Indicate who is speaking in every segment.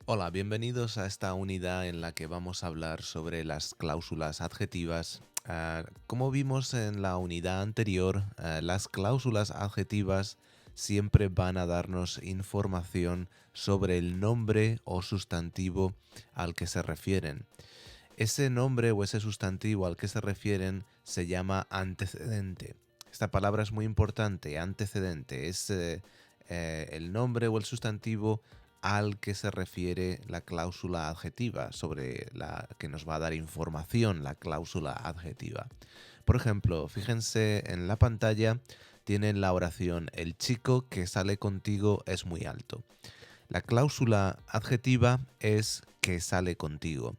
Speaker 1: Hola, bienvenidos a esta unidad en la que vamos a hablar sobre las cláusulas adjetivas. Como vimos en la unidad anterior, las cláusulas adjetivas siempre van a darnos información sobre el nombre o sustantivo al que se refieren. Ese nombre o ese sustantivo al que se refieren se llama antecedente. Esta palabra es muy importante, antecedente. Es el nombre o el sustantivo al que se refiere la cláusula adjetiva, sobre la que nos va a dar información la cláusula adjetiva. Por ejemplo, fíjense en la pantalla, tienen la oración el chico que sale contigo es muy alto. La cláusula adjetiva es que sale contigo.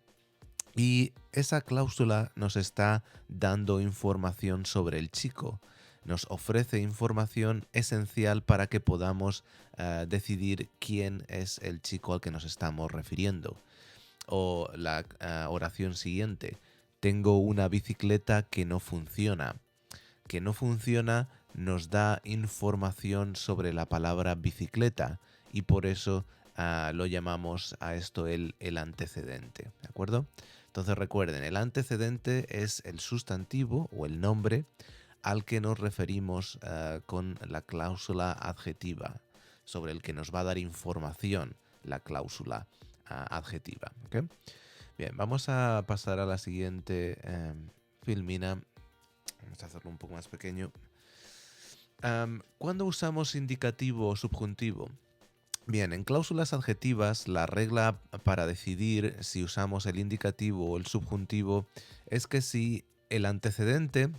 Speaker 1: Y esa cláusula nos está dando información sobre el chico. Nos ofrece información esencial para que podamos decidir quién es el chico al que nos estamos refiriendo. O la oración siguiente. Tengo una bicicleta que no funciona. Que no funciona nos da información sobre la palabra bicicleta y por eso lo llamamos a esto el antecedente. ¿De acuerdo? Entonces recuerden, el antecedente es el sustantivo o el nombre al que nos referimos con la cláusula adjetiva, sobre el que nos va a dar información la cláusula adjetiva. ¿Ok? Bien, vamos a pasar a la siguiente filmina. Vamos a hacerlo un poco más pequeño. ¿Cuándo usamos indicativo o subjuntivo? Bien, en cláusulas adjetivas, la regla para decidir si usamos el indicativo o el subjuntivo es que si el antecedente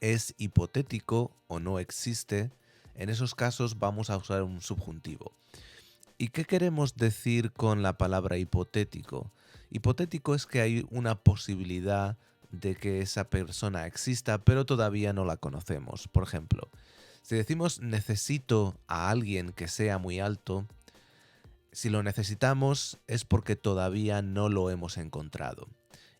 Speaker 1: es hipotético o no existe, en esos casos vamos a usar un subjuntivo. ¿Y qué queremos decir con la palabra hipotético? Hipotético es que hay una posibilidad de que esa persona exista, pero todavía no la conocemos. Por ejemplo, si decimos necesito a alguien que sea muy alto, si lo necesitamos es porque todavía no lo hemos encontrado.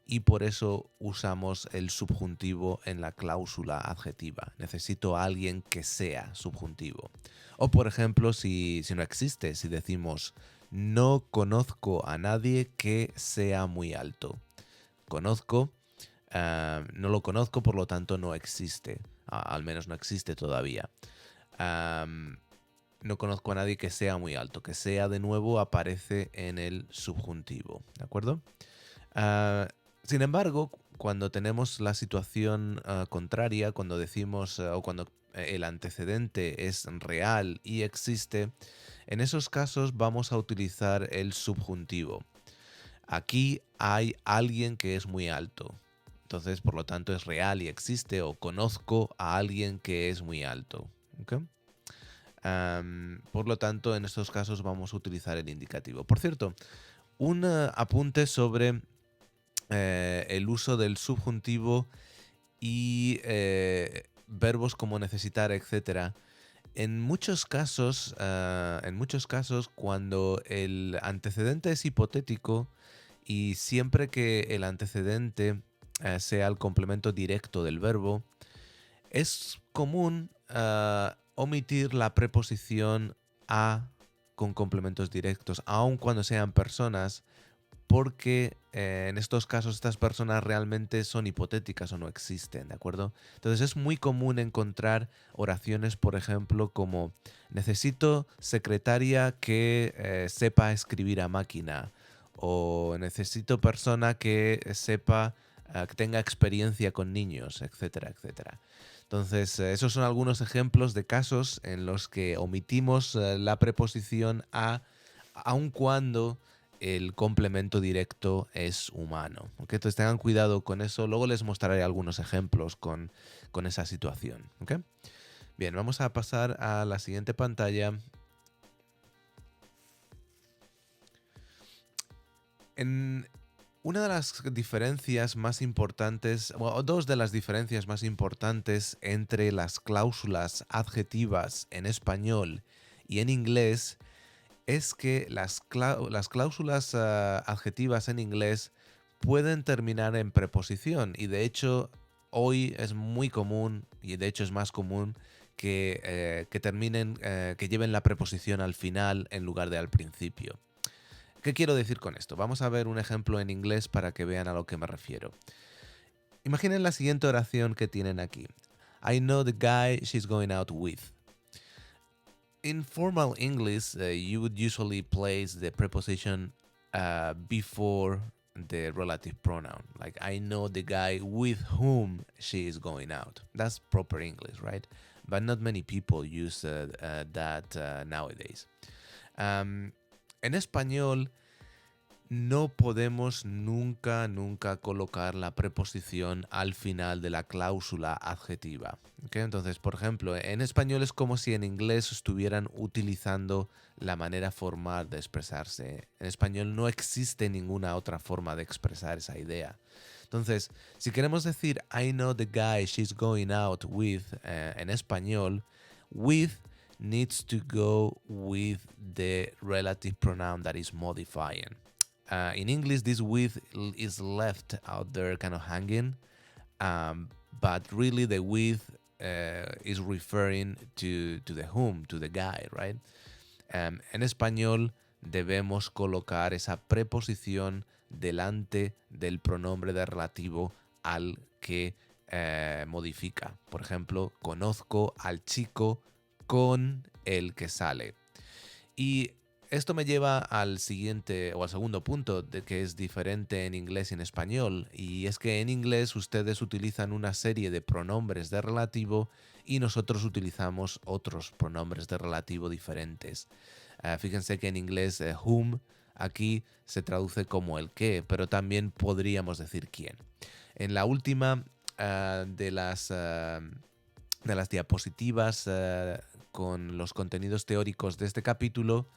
Speaker 1: Y por eso usamos el subjuntivo en la cláusula adjetiva. Necesito a alguien que sea subjuntivo. O por ejemplo, si no existe, si decimos no conozco a nadie que sea muy alto. Conozco, no lo conozco, por lo tanto no existe. Al menos no existe todavía. No conozco a nadie que sea muy alto. Que sea de nuevo aparece en el subjuntivo. ¿De acuerdo? Ah, Sin embargo, cuando tenemos la situación contraria, cuando decimos o cuando el antecedente es real y existe, en esos casos vamos a utilizar el subjuntivo. Aquí hay alguien que es muy alto. Entonces, por lo tanto, es real y existe o conozco a alguien que es muy alto. ¿Ok? Por lo tanto, en estos casos vamos a utilizar el indicativo. Por cierto, un apunte sobre el uso del subjuntivo y verbos como necesitar, etcétera. En muchos casos, cuando el antecedente es hipotético y siempre que el antecedente sea el complemento directo del verbo, es común omitir la preposición a con complementos directos, aun cuando sean personas, porque en estos casos estas personas realmente son hipotéticas o no existen, ¿de acuerdo? Entonces es muy común encontrar oraciones, por ejemplo, como necesito secretaria que sepa escribir a máquina o necesito persona que sepa, que tenga experiencia con niños, etcétera, etcétera. Entonces, esos son algunos ejemplos de casos en los que omitimos la preposición a, aun cuando el complemento directo es humano. ¿Ok? Entonces tengan cuidado con eso. Luego les mostraré algunos ejemplos con esa situación. ¿Ok? Bien, vamos a pasar a la siguiente pantalla. En una de las diferencias más importantes, o dos de las diferencias más importantes entre las cláusulas adjetivas en español y en inglés es que las cláusulas adjetivas en inglés pueden terminar en preposición y de hecho hoy es muy común y de hecho es más común que terminen, que lleven la preposición al final en lugar de al principio. ¿Qué quiero decir con esto? Vamos a ver un ejemplo en inglés para que vean a lo que me refiero. Imaginen la siguiente oración que tienen aquí. I know the guy she's going out with. In formal English, you would usually place the preposition before the relative pronoun. Like, I know the guy with whom she is going out. That's proper English, right? But not many people use that nowadays. En español, no podemos nunca colocar la preposición al final de la cláusula adjetiva. ¿Okay? Entonces, por ejemplo, en español es como si en inglés estuvieran utilizando la manera formal de expresarse. En español no existe ninguna otra forma de expresar esa idea. Entonces, si queremos decir I know the guy she's going out with en español, with needs to go with the relative pronoun that is modifying. In English, this with is left out there kind of hanging, but really the with is referring to the whom, to the guy, right? En español debemos colocar esa preposición delante del pronombre de relativo al que modifica. Por ejemplo, conozco al chico con el que sale. Y esto me lleva al siguiente o al segundo punto de que es diferente en inglés y en español, y es que en inglés ustedes utilizan una serie de pronombres de relativo y nosotros utilizamos otros pronombres de relativo diferentes. Fíjense que en inglés whom aquí se traduce como el qué, pero también podríamos decir quién. En la última de las diapositivas con los contenidos teóricos de este capítulo,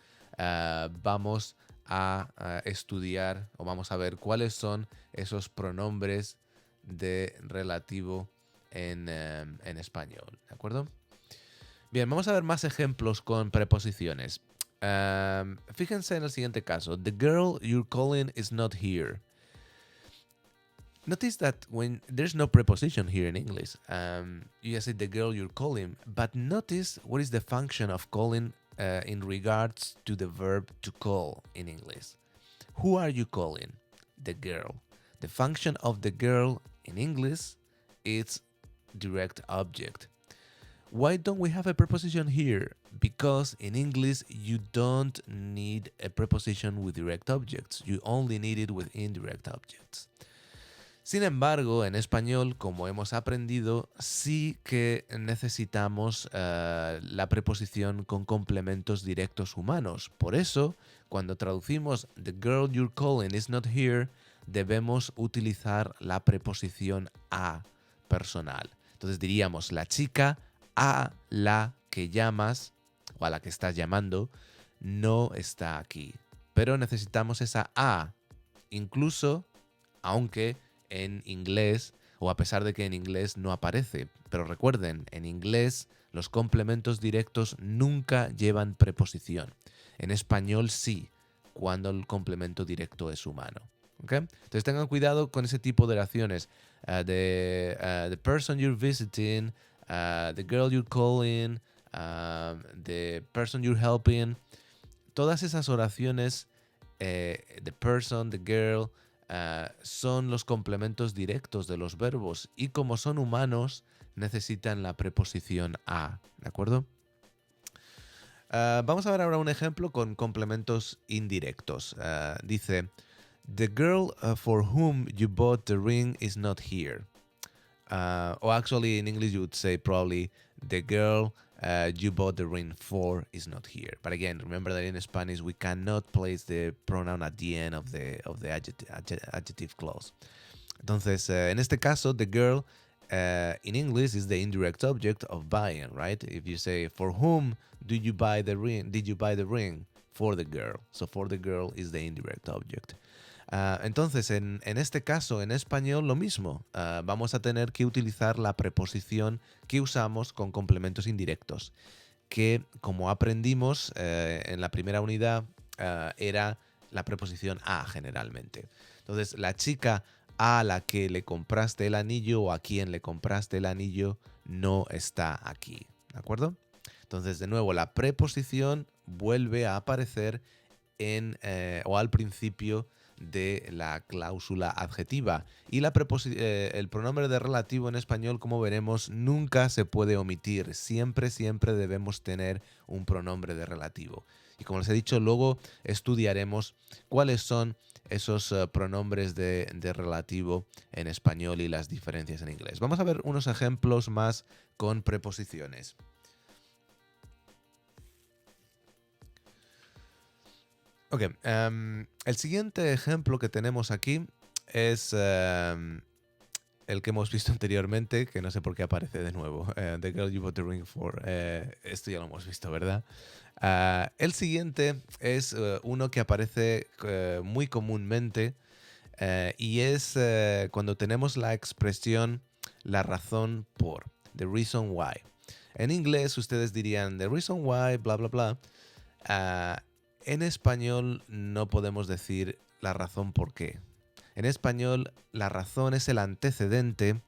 Speaker 1: vamos a estudiar o vamos a ver cuáles son esos pronombres de relativo en español, ¿de acuerdo? Bien, vamos a ver más ejemplos con preposiciones. Fíjense en el siguiente caso. The girl you're calling is not here. Notice that when there's no preposition here in English, you just say the girl you're calling, but notice what is the function of calling in regards to the verb to call in English. Who are you calling? The girl. The function of the girl in English is direct object. Why don't we have a preposition here? Because in English you don't need a preposition with direct objects. You only need it with indirect objects. Sin embargo, en español, como hemos aprendido, sí que necesitamos la preposición con complementos directos humanos. Por eso, cuando traducimos The girl you're calling is not here, debemos utilizar la preposición a personal. Entonces diríamos la chica a la que llamas o a la que estás llamando no está aquí. Pero necesitamos esa a, incluso aunque en inglés, o a pesar de que en inglés no aparece. Pero recuerden, en inglés los complementos directos nunca llevan preposición. En español sí, cuando el complemento directo es humano. ¿Okay? Entonces tengan cuidado con ese tipo de oraciones. The person you're visiting, the girl you're calling, the person you're helping. Todas esas oraciones, the person, the girl, son los complementos directos de los verbos y como son humanos necesitan la preposición a, ¿de acuerdo? Vamos a ver ahora un ejemplo con complementos indirectos. Dice, the girl for whom you bought the ring is not here. Or actually in English you would say probably the girl you bought the ring for is not here. But again, remember that in Spanish we cannot place the pronoun at the end of the adjective clause. Entonces, en este caso, the girl in English is the indirect object of buying, right? If you say, for whom did you buy the ring? Did you buy the ring? For the girl. So for the girl is the indirect object. Entonces, en este caso, en español, lo mismo. Vamos a tener que utilizar la preposición que usamos con complementos indirectos, que, como aprendimos en la primera unidad, era la preposición a generalmente. Entonces, la chica a la que le compraste el anillo o a quien le compraste el anillo no está aquí. ¿De acuerdo? Entonces, de nuevo, la preposición vuelve a aparecer o al principio de la cláusula adjetiva. Y el pronombre de relativo en español, como veremos, nunca se puede omitir. Siempre, siempre debemos tener un pronombre de relativo. Y como les he dicho, luego estudiaremos cuáles son esos pronombres de relativo en español y las diferencias en inglés. Vamos a ver unos ejemplos más con preposiciones. Ok, el siguiente ejemplo que tenemos aquí es el que hemos visto anteriormente, que no sé por qué aparece de nuevo. The Girl You Bought the Ring For. Esto ya lo hemos visto, ¿verdad? El siguiente es uno que aparece muy comúnmente y es cuando tenemos la expresión la razón por, the reason why. En inglés ustedes dirían the reason why, bla, bla, bla. En español no podemos decir la razón por qué. En español la razón es el antecedente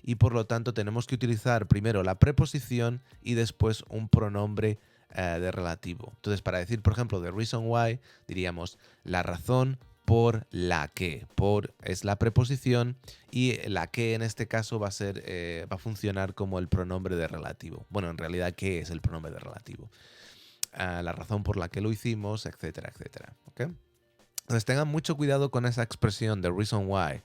Speaker 1: y por lo tanto tenemos que utilizar primero la preposición y después un pronombre de relativo. Entonces, para decir, por ejemplo, the reason why, diríamos la razón por la que. Por es la preposición y la que en este caso va a funcionar como el pronombre de relativo. Bueno, en realidad, ¿qué es el pronombre de relativo? La razón por la que lo hicimos, etcétera, etcétera. ¿Okay? Entonces tengan mucho cuidado con esa expresión de reason why,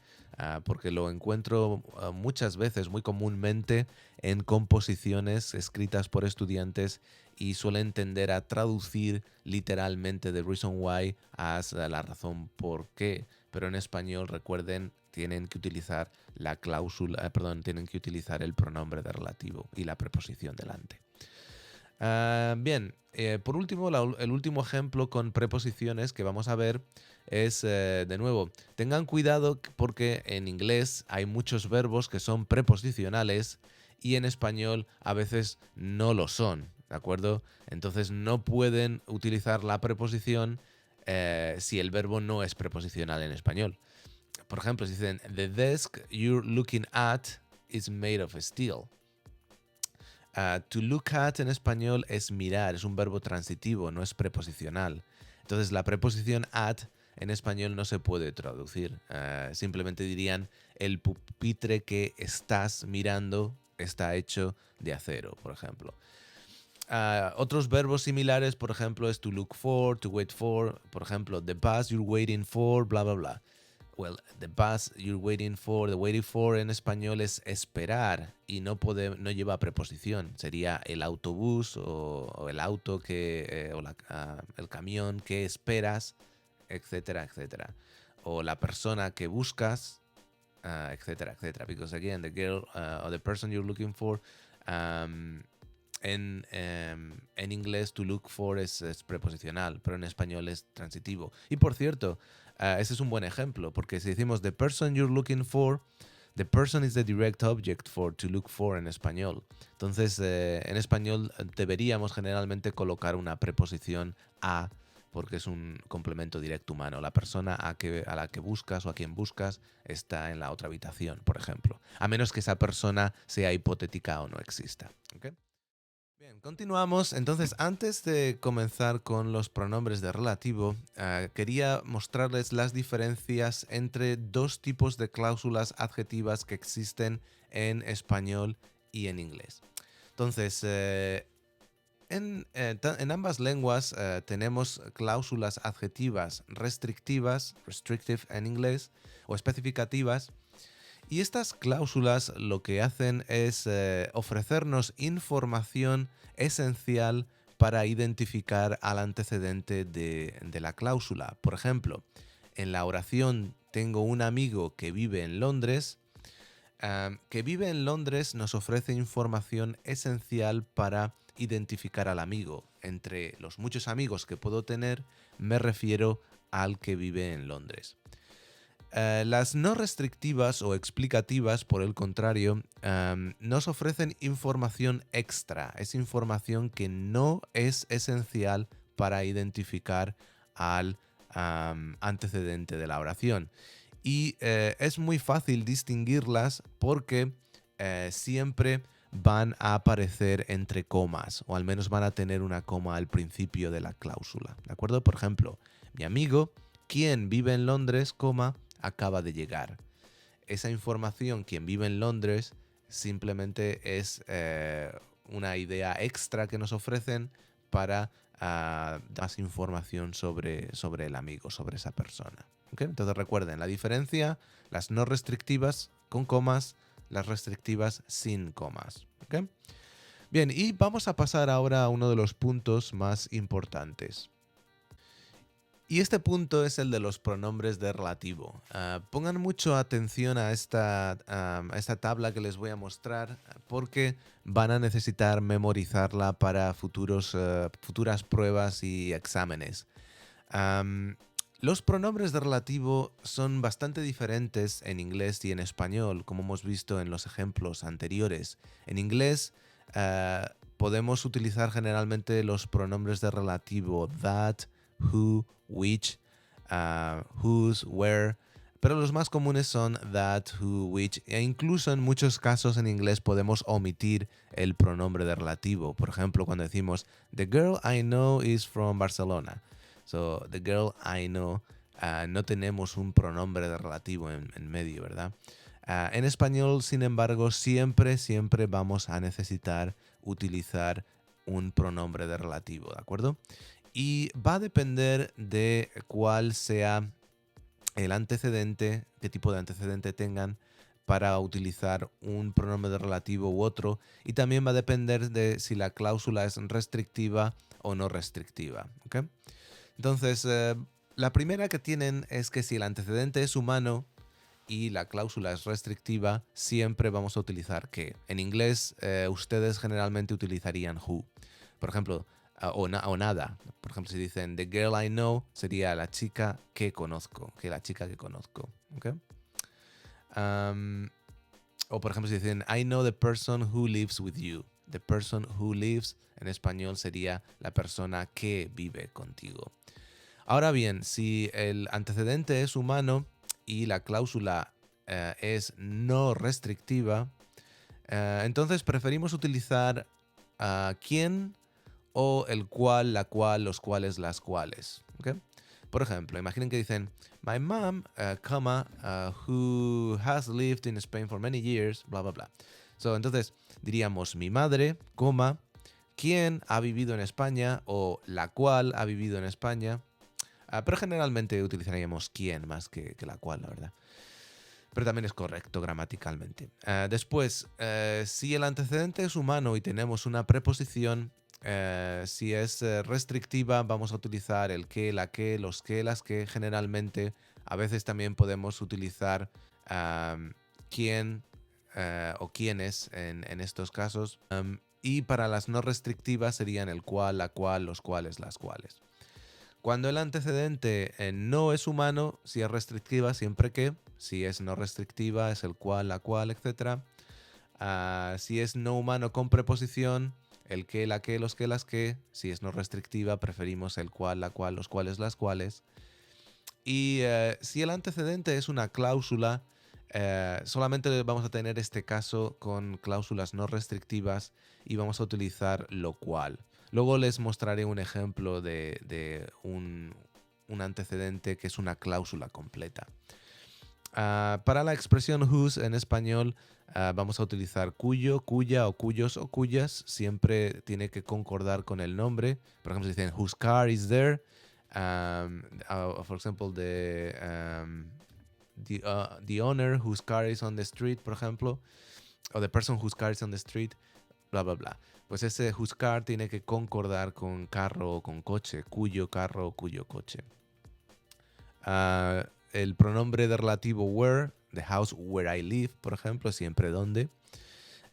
Speaker 1: porque lo encuentro muchas veces, muy comúnmente, en composiciones escritas por estudiantes y suelen tender a traducir literalmente de reason why a la razón por qué. Pero en español, recuerden, tienen que utilizar la cláusula, tienen que utilizar el pronombre de relativo y la preposición delante. Bien, por último, el último ejemplo con preposiciones que vamos a ver es, de nuevo, tengan cuidado porque en inglés hay muchos verbos que son preposicionales y en español a veces no lo son, ¿de acuerdo? Entonces no pueden utilizar la preposición si el verbo no es preposicional en español. Por ejemplo, si dicen, the desk you're looking at is made of steel. To look at en español es mirar, es un verbo transitivo, no es preposicional. Entonces la preposición at en español no se puede traducir. Simplemente dirían el pupitre que estás mirando está hecho de acero, por ejemplo. Otros verbos similares, por ejemplo, es to look for, to wait for, por ejemplo, the bus you're waiting for, bla, bla, bla. Well, the bus you're waiting for, the waiting for en español es esperar y no lleva preposición. Sería el autobús o el auto el camión que esperas, etcétera, etcétera. O la persona que buscas, etcétera, etcétera. Because again, the girl or the person you're looking for, en inglés to look for es preposicional, pero en español es transitivo. Y por cierto, ese es un buen ejemplo, porque si decimos the person you're looking for, the person is the direct object for to look for en español. Entonces, en español deberíamos generalmente colocar una preposición a, porque es un complemento directo humano. La persona a la que buscas o a quien buscas está en la otra habitación, por ejemplo. A menos que esa persona sea hipotética o no exista. ¿Okay? Bien, continuamos. Entonces, antes de comenzar con los pronombres de relativo, quería mostrarles las diferencias entre dos tipos de cláusulas adjetivas que existen en español y en inglés. Entonces, en ambas lenguas tenemos cláusulas adjetivas restrictivas, restrictive en inglés, o especificativas. Y estas cláusulas lo que hacen es ofrecernos información esencial para identificar al antecedente de la cláusula. Por ejemplo, en la oración tengo un amigo que vive en Londres. Que vive en Londres nos ofrece información esencial para identificar al amigo. Entre los muchos amigos que puedo tener, me refiero al que vive en Londres. Las no restrictivas o explicativas, por el contrario, nos ofrecen información extra. Es información que no es esencial para identificar al antecedente de la oración. Y es muy fácil distinguirlas porque siempre van a aparecer entre comas, o al menos van a tener una coma al principio de la cláusula. ¿De acuerdo? Por ejemplo, mi amigo, quien vive en Londres, acaba de llegar. Esa información, quien vive en Londres, simplemente es una idea extra que nos ofrecen para dar más información sobre el amigo, sobre esa persona. ¿Okay? Entonces recuerden la diferencia, las no restrictivas con comas, las restrictivas sin comas. ¿Okay? Bien, y vamos a pasar ahora a uno de los puntos más importantes. Y este punto es el de los pronombres de relativo. Pongan mucho atención a esta tabla que les voy a mostrar porque van a necesitar memorizarla para futuras pruebas y exámenes. Los pronombres de relativo son bastante diferentes en inglés y en español, como hemos visto en los ejemplos anteriores. En inglés podemos utilizar generalmente los pronombres de relativo that, who, which, whose, where, pero los más comunes son that, who, which, e incluso en muchos casos en inglés podemos omitir el pronombre de relativo. Por ejemplo, cuando decimos the girl I know is from Barcelona. So, the girl I know, no tenemos un pronombre de relativo en medio, ¿verdad? En español, sin embargo, siempre vamos a necesitar utilizar un pronombre de relativo, ¿de acuerdo? Y va a depender de cuál sea el antecedente, qué tipo de antecedente tengan para utilizar un pronombre de relativo u otro, y también va a depender de si la cláusula es restrictiva o no restrictiva. ¿Okay? Entonces, la primera que tienen es que si el antecedente es humano y la cláusula es restrictiva, siempre vamos a utilizar que. En inglés, ustedes generalmente utilizarían who. Por ejemplo, o nada. Por ejemplo, si dicen the girl I know, sería la chica que conozco. La chica que conozco. ¿Okay? O por ejemplo, si dicen I know the person who lives with you. The person who lives, en español, sería la persona que vive contigo. Ahora bien, si el antecedente es humano y la cláusula es no restrictiva, entonces preferimos utilizar quién o el cual, la cual, los cuales, las cuales. ¿Okay? Por ejemplo, imaginen que dicen my mom, who has lived in Spain for many years, bla, bla, bla. Entonces diríamos mi madre, quien ha vivido en España o la cual ha vivido en España. Pero generalmente utilizaríamos quién más que la cual, la verdad. Pero también es correcto gramaticalmente. Después, si el antecedente es humano y tenemos una preposición, si es restrictiva, vamos a utilizar el que, la que, los que, las que. Generalmente, a veces también podemos utilizar quién o quiénes en estos casos. Y para las no restrictivas serían el cual, la cual, los cuales, las cuales. Cuando el antecedente no es humano, si es restrictiva, siempre que. Si es no restrictiva, es el cual, la cual, etc. Si es no humano con preposición, el que, la que, los que, las que. Si es no restrictiva, preferimos el cual, la cual, los cuales, las cuales. Y si el antecedente es una cláusula, solamente vamos a tener este caso con cláusulas no restrictivas y vamos a utilizar lo cual. Luego les mostraré un ejemplo de un antecedente que es una cláusula completa. Para la expresión whose en español vamos a utilizar cuyo, cuya o cuyos o cuyas. Siempre tiene que concordar con el nombre. Por ejemplo, si dicen whose car is there. For example, the owner whose car is on the street, por ejemplo. O the person whose car is on the street. Bla, bla, bla. Pues ese whose car tiene que concordar con carro o con coche, cuyo carro o cuyo coche. El pronombre de relativo where, the house where I live, por ejemplo, siempre donde.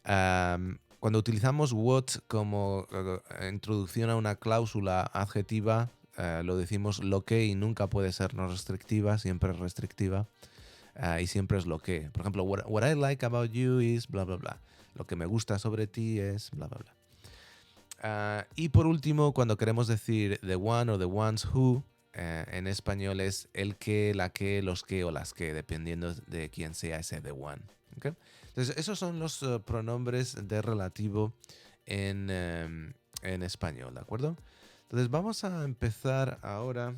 Speaker 1: Cuando utilizamos what como introducción a una cláusula adjetiva, lo decimos lo que y nunca puede ser no restrictiva, siempre es restrictiva. Y siempre es lo que. Por ejemplo, what I like about you is bla, bla, bla. Lo que me gusta sobre ti es bla, bla, bla. Y por último, cuando queremos decir the one o the ones who, en español es el que, la que, los que o las que, dependiendo de quién sea ese the one. ¿Okay? Entonces, esos son los pronombres de relativo en español, ¿de acuerdo? Entonces vamos a empezar ahora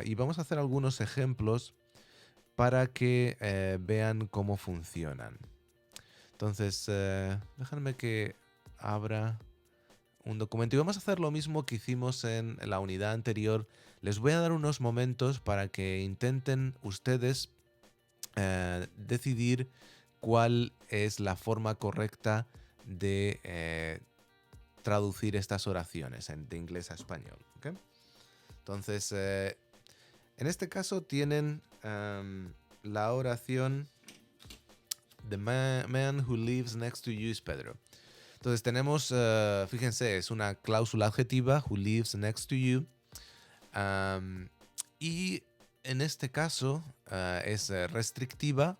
Speaker 1: y vamos a hacer algunos ejemplos para que vean cómo funcionan. Entonces, déjenme que abra un documento y vamos a hacer lo mismo que hicimos en la unidad anterior. Les voy a dar unos momentos para que intenten ustedes decidir cuál es la forma correcta de traducir estas oraciones de inglés a español. ¿Ok? Entonces, en este caso tienen la oración The man who lives next to you is Pedro. Entonces tenemos, fíjense, es una cláusula adjetiva, who lives next to you. Y en este caso es restrictiva,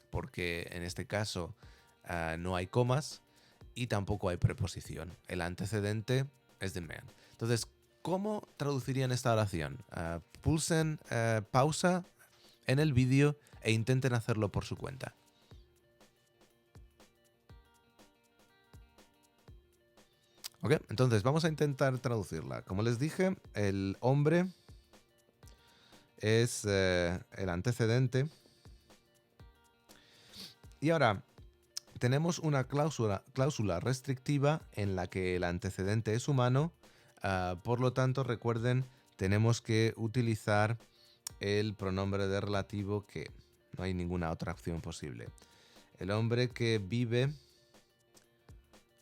Speaker 1: porque en este caso no hay comas y tampoco hay preposición. El antecedente es the man. Entonces, ¿cómo traducirían esta oración? Pulsen pausa en el vídeo e intenten hacerlo por su cuenta. Ok, entonces vamos a intentar traducirla. Como les dije, el hombre es el antecedente. Y ahora tenemos una cláusula restrictiva en la que el antecedente es humano. Por lo tanto, recuerden, tenemos que utilizar el pronombre de relativo que. No hay ninguna otra opción posible. El hombre que vive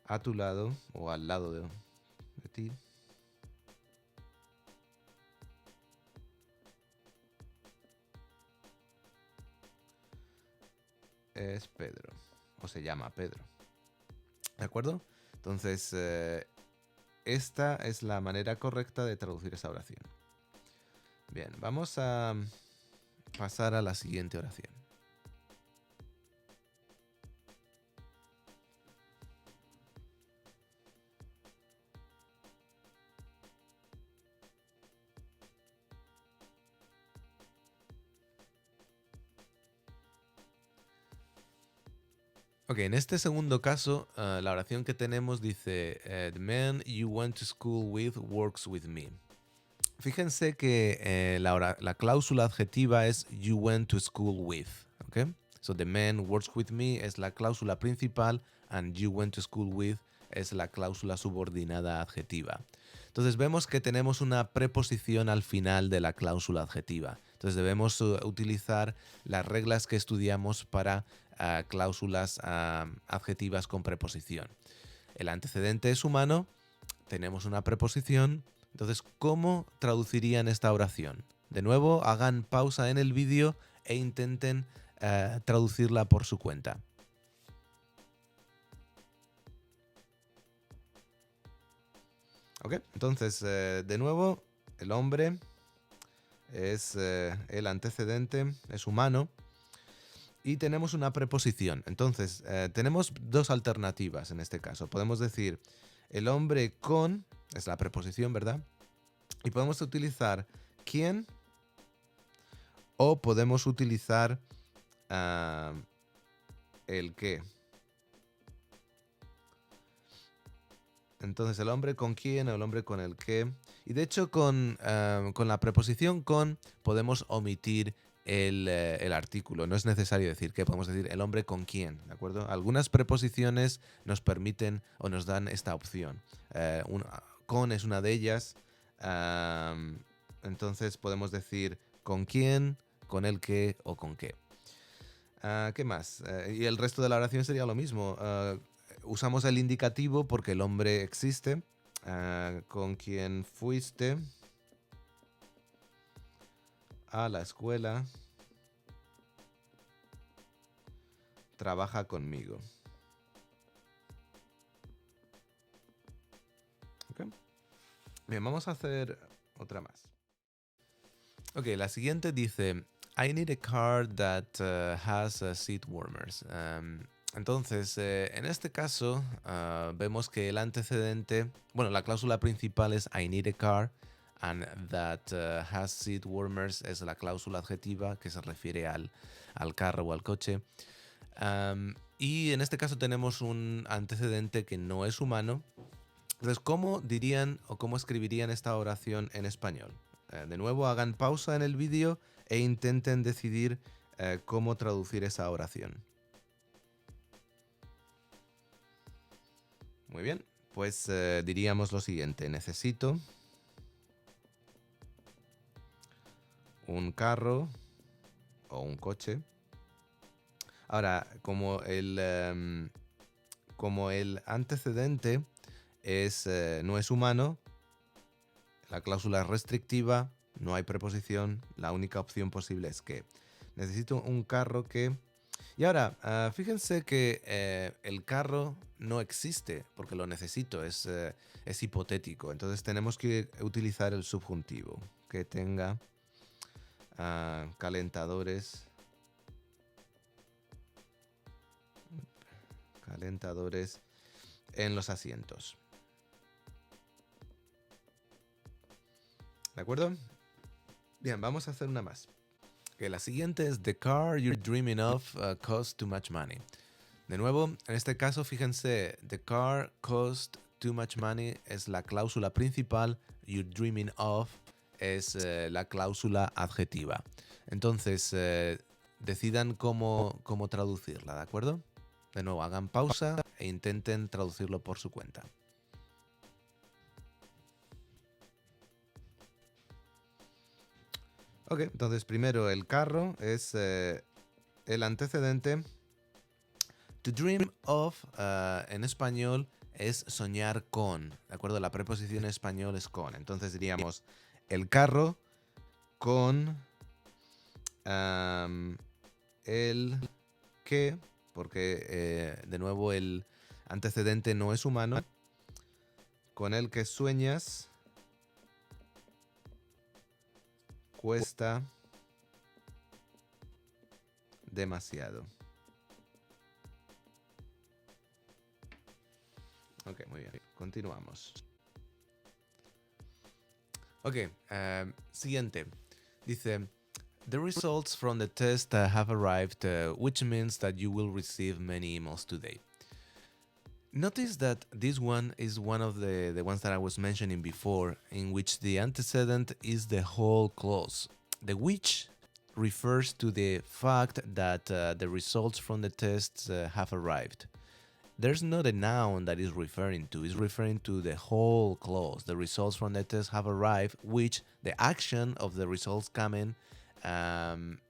Speaker 1: a tu lado o al lado de ti es Pedro, o se llama Pedro. ¿De acuerdo? Entonces, esta es la manera correcta de traducir esa oración. Bien, vamos a pasar a la siguiente oración. Ok, en este segundo caso, la oración que tenemos dice, The man you went to school with works with me. Fíjense que la cláusula adjetiva es you went to school with. ¿Ok? So the man works with me es la cláusula principal and you went to school with es la cláusula subordinada adjetiva. Entonces vemos que tenemos una preposición al final de la cláusula adjetiva. Entonces debemos utilizar las reglas que estudiamos para cláusulas adjetivas con preposición. El antecedente es humano, tenemos una preposición. Entonces, ¿cómo traducirían esta oración? De nuevo, hagan pausa en el vídeo e intenten traducirla por su cuenta. Ok, entonces, de nuevo, el hombre es el antecedente, es humano. Y tenemos una preposición. Entonces, tenemos dos alternativas en este caso. Podemos decir el hombre con, es la preposición, ¿verdad? Y podemos utilizar quién o podemos utilizar el qué. Entonces, el hombre con quién o el hombre con el qué. Y de hecho, con la preposición con podemos omitir el artículo. No es necesario decir qué, podemos decir el hombre con quién, ¿de acuerdo? Algunas preposiciones nos permiten o nos dan esta opción. Con es una de ellas. Entonces podemos decir con quién, con el qué o con qué. ¿Qué más? Y el resto de la oración sería lo mismo. Usamos el indicativo porque el hombre existe. Con quien fuiste a la escuela trabaja conmigo. ¿Okay? Bien, vamos a hacer otra más. Ok, la siguiente dice, I need a car that has seat warmers. Entonces, en este caso, vemos que el antecedente, bueno, la cláusula principal es I need a car and that has seat warmers es la cláusula adjetiva que se refiere al carro o al coche. Y en este caso tenemos un antecedente que no es humano Entonces, ¿cómo dirían o cómo escribirían esta oración en español? De nuevo, hagan pausa en el vídeo e intenten decidir cómo traducir esa oración. Muy bien, pues diríamos lo siguiente. Necesito un carro o un coche. Ahora, como el antecedente no es humano, la cláusula es restrictiva, no hay preposición, la única opción posible es que necesito un carro que... Y ahora, fíjense que el carro no existe porque lo necesito, es hipotético. Entonces tenemos que utilizar el subjuntivo que tenga calentadores en los asientos. ¿De acuerdo? Bien, vamos a hacer una más. Okay, la siguiente es The car you're dreaming of costs too much money. De nuevo, en este caso, fíjense, The car costs too much money es la cláusula principal, you're dreaming of es la cláusula adjetiva. Entonces, decidan cómo traducirla, ¿de acuerdo? De nuevo, hagan pausa e intenten traducirlo por su cuenta. Ok, entonces primero el carro es el antecedente. To dream of en español es soñar con, ¿de acuerdo? La preposición en español es con. Entonces diríamos el carro con el que, porque de nuevo el antecedente no es humano, con el que sueñas cuesta demasiado. Ok, muy bien. Continuamos. Ok, siguiente. Dice, the results from the test have arrived, which means that you will receive many emails today. Notice that this one is one of the ones that I was mentioning before, in which the antecedent is the whole clause. The which refers to the fact that the results from the tests have arrived. There's not a noun that is referring to. It's referring to the whole clause. The results from the test have arrived, which the action of the results coming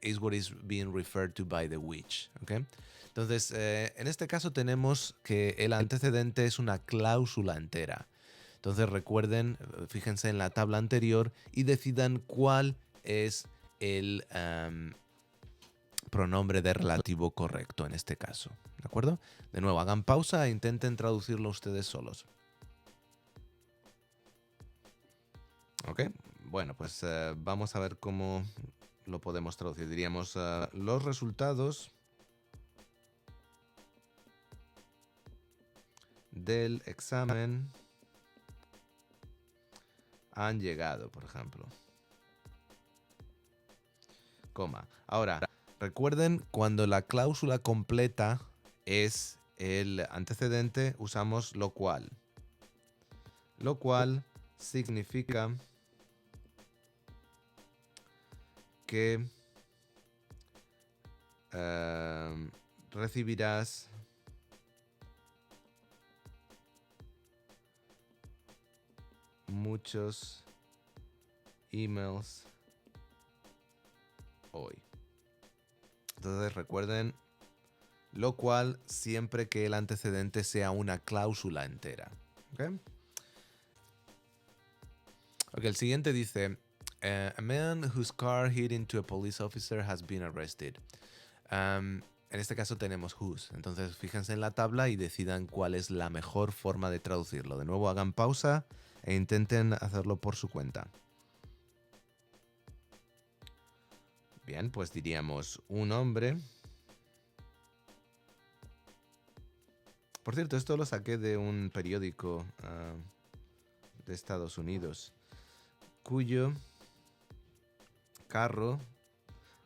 Speaker 1: is what is being referred to by the which. Okay? Entonces, en este caso tenemos que el antecedente es una cláusula entera. Entonces recuerden, fíjense en la tabla anterior y decidan cuál es el pronombre de relativo correcto en este caso. ¿De acuerdo? De nuevo, hagan pausa e intenten traducirlo ustedes solos. Ok, bueno, pues vamos a ver cómo lo podemos traducir. Diríamos, los resultados del examen han llegado, por ejemplo. Coma. Ahora, recuerden, cuando la cláusula completa es el antecedente, usamos lo cual. Lo cual significa que recibirás muchos emails hoy. Entonces recuerden, lo cual siempre que el antecedente sea una cláusula entera. ¿Ok? Ok, el siguiente dice, a man whose car hit into a police officer has been arrested. En este caso tenemos whose. Entonces fíjense en la tabla y decidan cuál es la mejor forma de traducirlo. De nuevo hagan pausa e intenten hacerlo por su cuenta. Bien, pues diríamos un hombre. Por cierto, esto lo saqué de un periódico de Estados Unidos. Cuyo carro,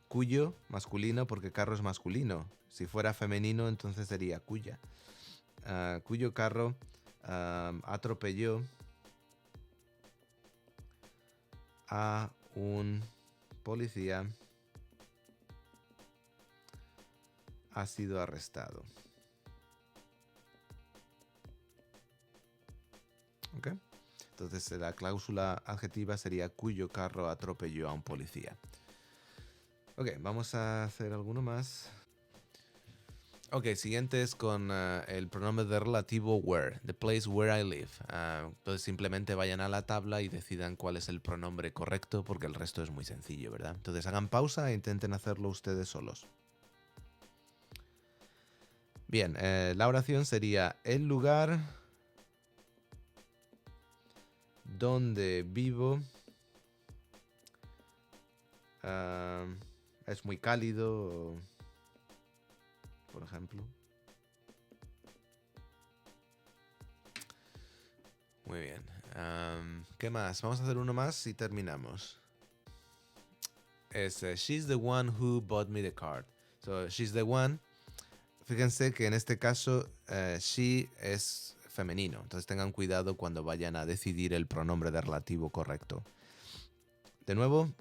Speaker 1: cuyo masculino porque carro es masculino. Si fuera femenino entonces sería cuya. Cuyo carro atropelló a un policía, ha sido arrestado. ¿Ok? Entonces la cláusula adjetiva sería cuyo carro atropelló a un policía. Ok, vamos a hacer alguno más. Ok, siguiente es con el pronombre de relativo where, the place where I live. Entonces simplemente vayan a la tabla y decidan cuál es el pronombre correcto, porque el resto es muy sencillo, ¿verdad? Entonces hagan pausa e intenten hacerlo ustedes solos. Bien, la oración sería el lugar donde vivo es muy cálido, por ejemplo. Muy bien. ¿Qué más? Vamos a hacer uno más y terminamos. Es she's the one who bought me the card. So, she's the one. Fíjense que en este caso she es femenino. Entonces tengan cuidado cuando vayan a decidir el pronombre de relativo correcto. De nuevo,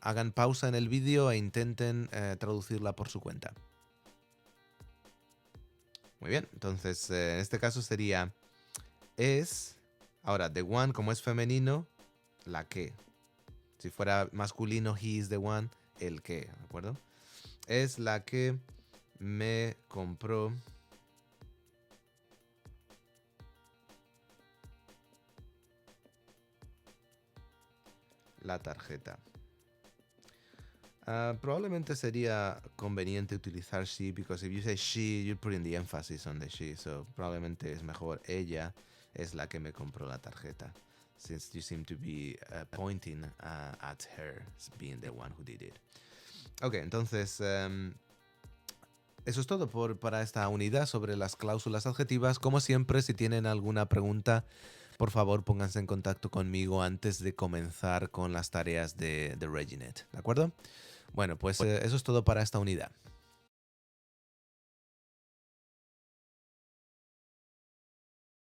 Speaker 1: hagan pausa en el vídeo e intenten traducirla por su cuenta. Muy bien. Entonces en este caso sería es... Ahora, the one como es femenino, la que. Si fuera masculino, he is the one, el que, ¿de acuerdo? Es la que me compró la tarjeta. Probablemente sería conveniente utilizar she, because if you say she, you're putting the emphasis on the she. So probablemente es mejor ella es la que me compró la tarjeta. Since you seem to be pointing at her as being the one who did it. Ok, entonces eso es todo para esta unidad sobre las cláusulas adjetivas. Como siempre, si tienen alguna pregunta, por favor pónganse en contacto conmigo antes de comenzar con las tareas de Reginet, ¿de acuerdo? Bueno, pues eso es todo para esta unidad.